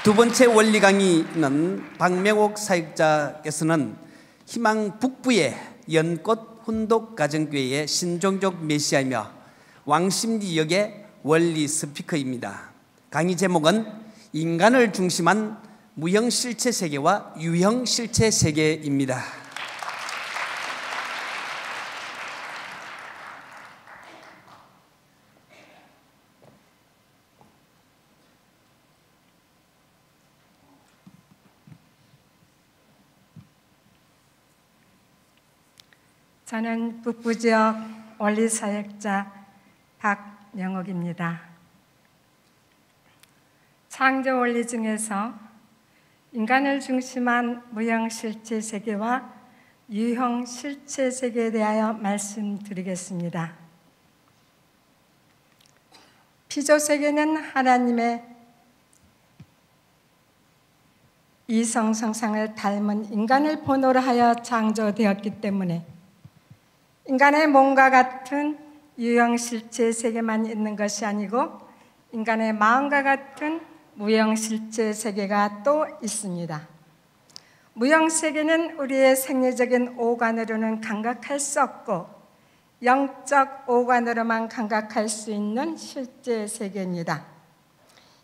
두 번째 원리 강의는 박명옥 사역자께서는 희망 북부의 연꽃 훈독가정교회의 신종족 메시아이며 왕심리 역의 원리 스피커입니다. 강의 제목은 인간을 중심한 무형 실체 세계와 유형 실체 세계입니다. 저는 북부지역 원리사역자 박명옥입니다. 창조 원리 중에서 인간을 중심한 무형 실체 세계와 유형 실체 세계에 대하여 말씀드리겠습니다. 피조 세계는 하나님의 이성 성상을 닮은 인간을 본호로 하여 창조되었기 때문에 인간의 몸과 같은 유형 실체 세계만 있는 것이 아니고 인간의 마음과 같은 무형 실체 세계가 또 있습니다. 무형 세계는 우리의 생리적인 오감으로는 감각할 수 없고 영적 오감으로만 감각할 수 있는 실제 세계입니다.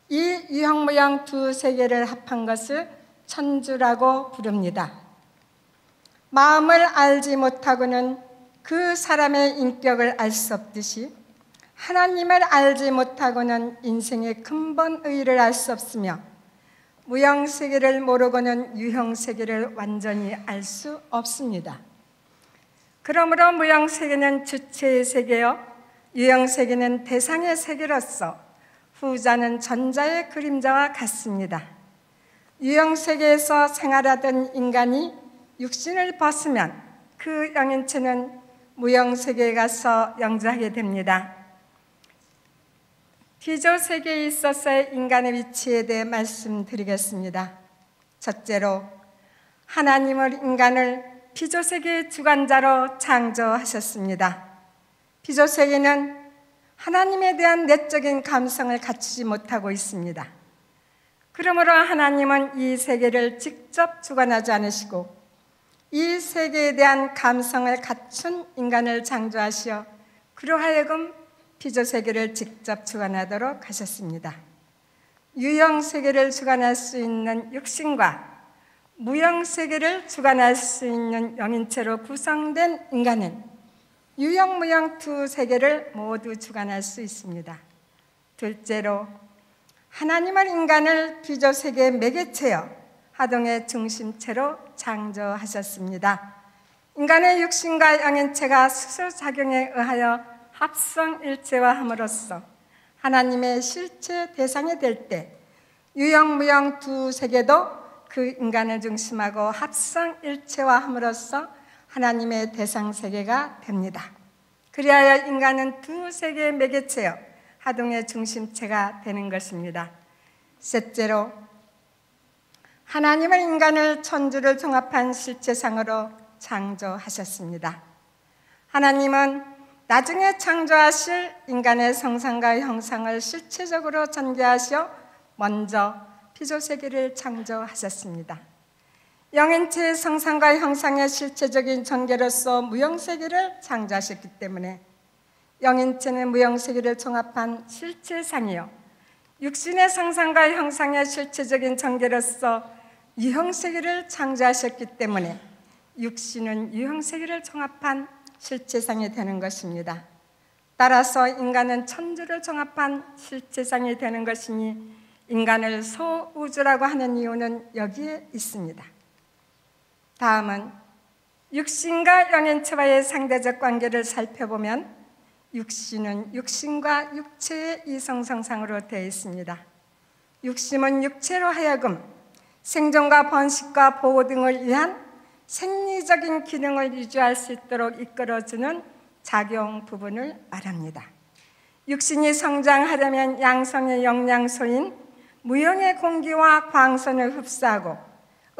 이 유형 무형 두 세계를 합한 것을 천주라고 부릅니다. 마음을 알지 못하고는 그 사람의 인격을 알 수 없듯이 하나님을 알지 못하고는 인생의 근본 의의를 알 수 없으며 무형세계를 모르고는 유형세계를 완전히 알 수 없습니다. 그러므로 무형세계는 주체의 세계요 유형세계는 대상의 세계로서 후자는 전자의 그림자와 같습니다. 유형세계에서 생활하던 인간이 육신을 벗으면 그 영인체는 무형세계에 가서 영주하게 됩니다. 피조세계에 있어서의 인간의 위치에 대해 말씀드리겠습니다. 첫째로 하나님은 인간을 피조세계의 주관자로 창조하셨습니다. 피조세계는 하나님에 대한 내적인 감성을 갖추지 못하고 있습니다. 그러므로 하나님은 이 세계를 직접 주관하지 않으시고 이 세계에 대한 감성을 갖춘 인간을 창조하시어 그로 하여금 피조세계를 직접 주관하도록 하셨습니다. 유형세계를 주관할 수 있는 육신과 무형세계를 주관할 수 있는 영인체로 구성된 인간은 유형, 무형 두 세계를 모두 주관할 수 있습니다. 둘째로 하나님은 인간을 피조세계의 매개체여 하동의 중심체로 창조하셨습니다. 인간의 육신과 영인체가 수소작용에 의하여 합성일체화함으로써 하나님의 실체 대상이 될 때 유형, 무형 두 세계도 그 인간을 중심하고 합성일체화함으로써 하나님의 대상 세계가 됩니다. 그리하여 인간은 두 세계의 매개체여 하동의 중심체가 되는 것입니다. 셋째로 하나님은 인간을 천주를 종합한 실체상으로 창조하셨습니다. 하나님은 나중에 창조하실 인간의 성상과 형상을 실체적으로 전개하셔 먼저 피조세계를 창조하셨습니다. 영인체의 성상과 형상의 실체적인 전개로서 무형세계를 창조하셨기 때문에 영인체는 무형세계를 종합한 실체상이요 육신의 성상과 형상의 실체적인 전개로서 유형세계를 창조하셨기 때문에 육신은 유형세계를 종합한 실체상이 되는 것입니다. 따라서 인간은 천주를 종합한 실체상이 되는 것이니 인간을 소우주라고 하는 이유는 여기에 있습니다. 다음은 육신과 영인체와의 상대적 관계를 살펴보면 육신은 육신과 육체의 이성성상으로 되어 있습니다. 육신은 육체로 하여금 생존과 번식과 보호 등을 위한 생리적인 기능을 유지할 수 있도록 이끌어주는 작용 부분을 말합니다. 육신이 성장하려면 양성의 영양소인 무형의 공기와 광선을 흡수하고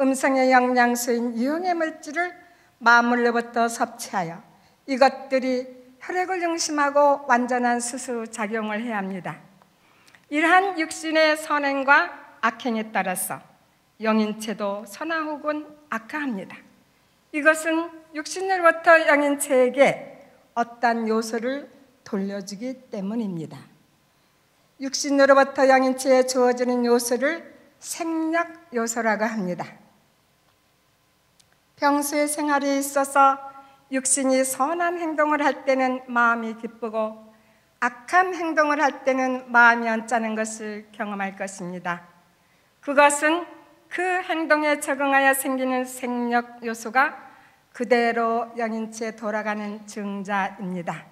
음성의 영양소인 유형의 물질을 만물로부터 섭취하여 이것들이 혈액을 중심하고 완전한 수수작용을 해야 합니다. 이러한 육신의 선행과 악행에 따라서 영인체도 선하 혹은 악화합니다. 이것은 육신으로부터 영인체에게 어떠한 요소를 돌려주기 때문입니다. 육신으로부터 영인체에 주어지는 요소를 생력 요소라고 합니다. 평소의 생활에 있어서 육신이 선한 행동을 할 때는 마음이 기쁘고 악한 행동을 할 때는 마음이 언짢은 것을 경험할 것입니다. 그것은 그 행동에 적응하여 생기는 생력 요소가 그대로 영인체에 돌아가는 증자입니다.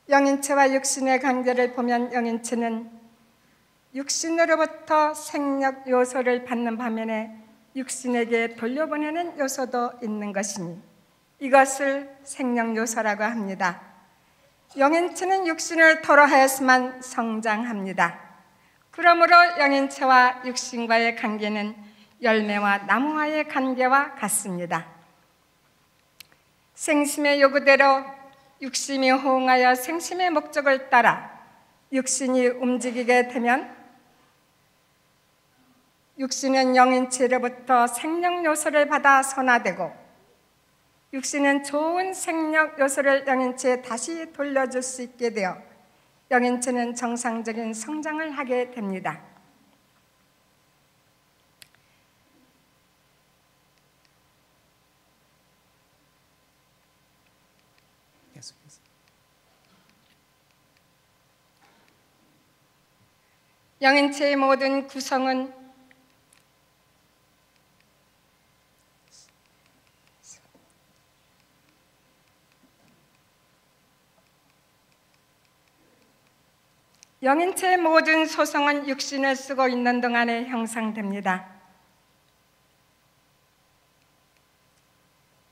영인체와 육신의 관계를 보면 영인체는 육신으로부터 생력 요소를 받는 반면에 육신에게 돌려보내는 요소도 있는 것이니 이것을 생력 요소라고 합니다. 영인체는 육신을 토로하여서만 성장합니다. 그러므로 영인체와 육신과의 관계는 열매와 나무와의 관계와 같습니다. 생심의 요구대로 육신이 호응하여 생심의 목적을 따라 육신이 움직이게 되면 육신은 영인체로부터 생력 요소를 받아 선화되고 육신은 좋은 생력 요소를 영인체에 다시 돌려줄 수 있게 되어 영인체는 정상적인 성장을 하게 됩니다. 영인체의 모든 구성은 영인체의 모든 소성은 육신을 쓰고 있는 동안에 형성됩니다.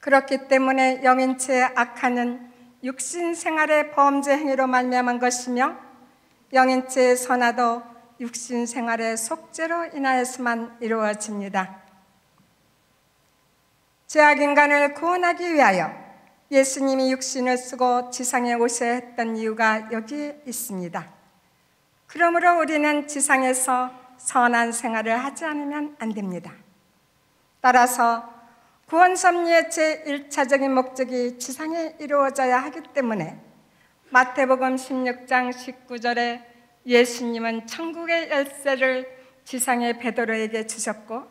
그렇기 때문에 영인체의 악화는 육신 생활의 범죄 행위로 말미암은 것이며 영인체의 선화도 육신 생활의 속죄로 인하여서만 이루어집니다. 죄악인간을 구원하기 위하여 예수님이 육신을 쓰고 지상에 오셔야 했던 이유가 여기에 있습니다. 그러므로 우리는 지상에서 선한 생활을 하지 않으면 안 됩니다. 따라서 구원 섭리의 제1차적인 목적이 지상에 이루어져야 하기 때문에 마태복음 16장 19절에 예수님은 천국의 열쇠를 지상의 베드로에게 주셨고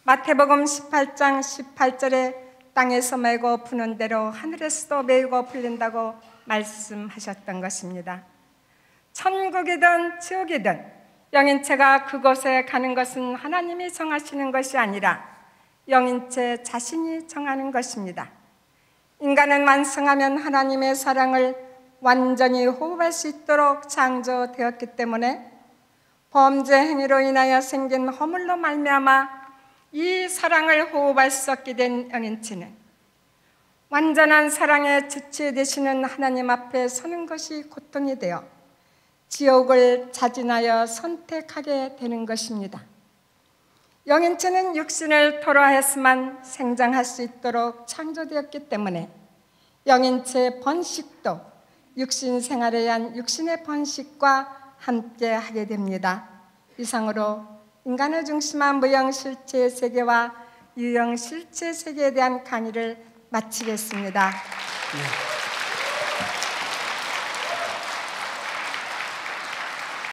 마태복음 18장 18절에 땅에서 메고 부는 대로 하늘에서도 메고 풀린다고 말씀하셨던 것입니다. 천국이든 지옥이든 영인체가 그곳에 가는 것은 하나님이 정하시는 것이 아니라 영인체 자신이 정하는 것입니다. 인간은 완성하면 하나님의 사랑을 완전히 호흡할 수 있도록 창조되었기 때문에 범죄 행위로 인하여 생긴 허물로 말미암아 이 사랑을 호흡할 수 없게 된 영인체는 완전한 사랑의 주체 되시는 하나님 앞에 서는 것이 고통이 되어 지옥을 자진하여 선택하게 되는 것입니다. 영인체는 육신을 토로하여서만 생장할 수 있도록 창조되었기 때문에 영인체의 번식도 육신 생활에 의한 육신의 번식과 함께 하게 됩니다. 이상으로 인간을 중심한 무형실체 세계와 유형실체 세계에 대한 강의를 마치겠습니다.